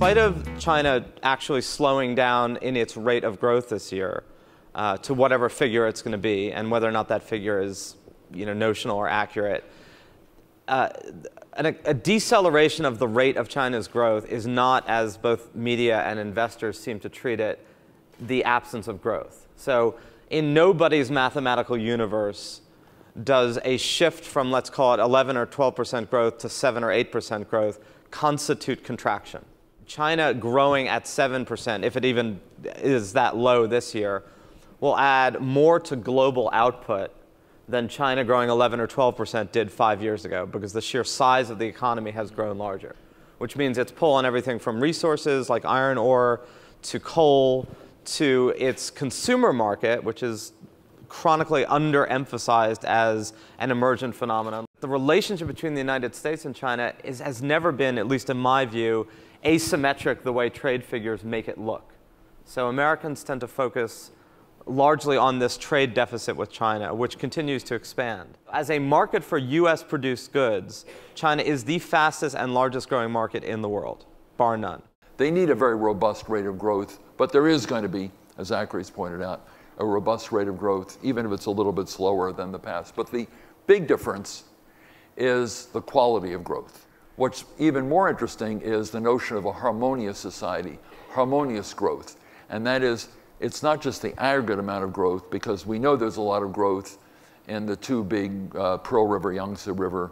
spite of China actually slowing down in its rate of growth this year to whatever figure it's going to be, and whether or not that figure is notional or accurate, a deceleration of the rate of China's growth is not, as both media and investors seem to treat it, the absence of growth. So in nobody's mathematical universe does a shift from, let's call it 11 or 12% growth to 7 or 8% growth constitute contraction. China growing at 7%, if it even is that low this year, will add more to global output than China growing 11 or 12% did 5 years ago, because the sheer size of the economy has grown larger, which means its pull on everything from resources like iron ore to coal to its consumer market, which is chronically underemphasized as an emergent phenomenon. The relationship between the United States and China has never been, at least in my view, asymmetric the way trade figures make it look. So Americans tend to focus largely on this trade deficit with China, which continues to expand. As a market for US-produced goods, China is the fastest and largest growing market in the world, bar none. They need a very robust rate of growth, but there is going to be, as Zachary's pointed out, a robust rate of growth, even if it's a little bit slower than the past. But the big difference is the quality of growth. What's even more interesting is the notion of a harmonious society, harmonious growth. And that is, it's not just the aggregate amount of growth, because we know there's a lot of growth in the two big Pearl River, Yangtze River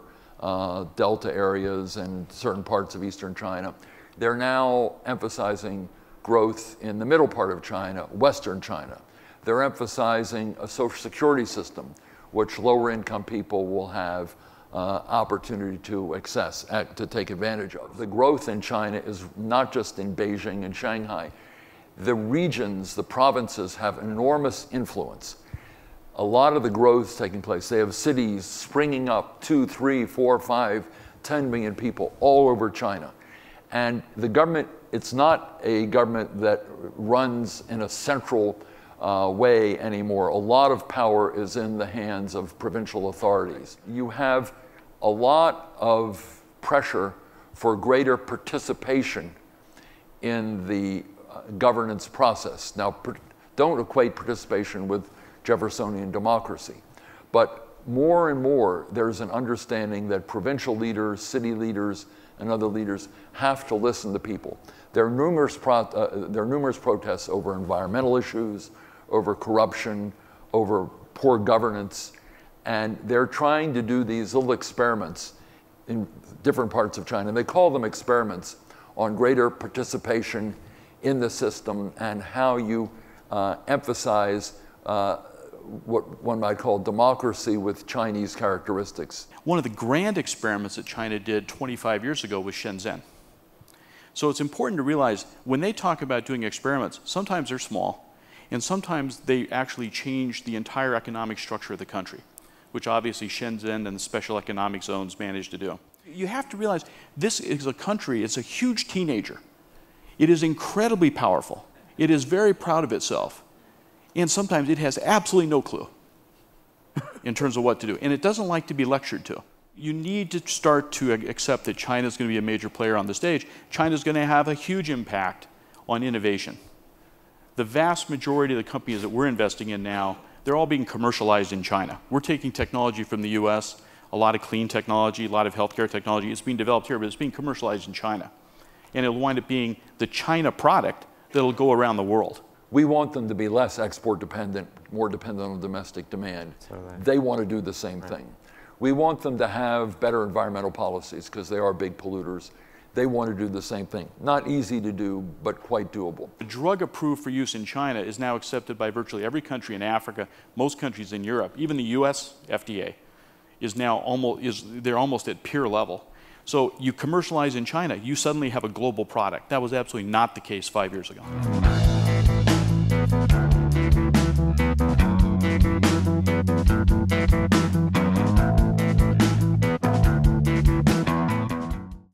delta areas and certain parts of eastern China. They're now emphasizing growth in the middle part of China, western China. They're emphasizing a social security system, which lower income people will have opportunity to access, to take advantage of. The growth in China is not just in Beijing and Shanghai. The regions, the provinces have enormous influence. A lot of the growth is taking place. They have cities springing up, 2, 3, 4, 5, 10 million people all over China. And the government, it's not a government that runs in a central way anymore. A lot of power is in the hands of provincial authorities. You have a lot of pressure for greater participation in the governance process. Now, don't equate participation with Jeffersonian democracy, but more and more there's an understanding that provincial leaders, city leaders, and other leaders have to listen to people. There are numerous protests over environmental issues, over corruption, over poor governance, and they're trying to do these little experiments in different parts of China. They call them experiments on greater participation in the system and how you emphasize what one might call democracy with Chinese characteristics. One of the grand experiments that China did 25 years ago was Shenzhen. So it's important to realize when they talk about doing experiments, sometimes they're small, and sometimes they actually change the entire economic structure of the country, which obviously Shenzhen and the special economic zones managed to do. You have to realize this is a country, it's a huge teenager. It is incredibly powerful. It is very proud of itself. And sometimes it has absolutely no clue in terms of what to do. And it doesn't like to be lectured to. You need to start to accept that China is going to be a major player on the stage. China is going to have a huge impact on innovation. The vast majority of the companies that we're investing in now, they're all being commercialized in China. We're taking technology from the US, a lot of clean technology, a lot of healthcare technology. It's being developed here, but it's being commercialized in China. And it'll wind up being the China product that'll go around the world. We want them to be less export dependent, more dependent on domestic demand. They want to do the same thing. We want them to have better environmental policies because they are big polluters. They want to do the same thing. Not easy to do, but quite doable. The drug approved for use in China is now accepted by virtually every country in Africa, most countries in Europe. Even the US FDA is now they're almost at peer level. So you commercialize in China, you suddenly have a global product. That was absolutely not the case 5 years ago.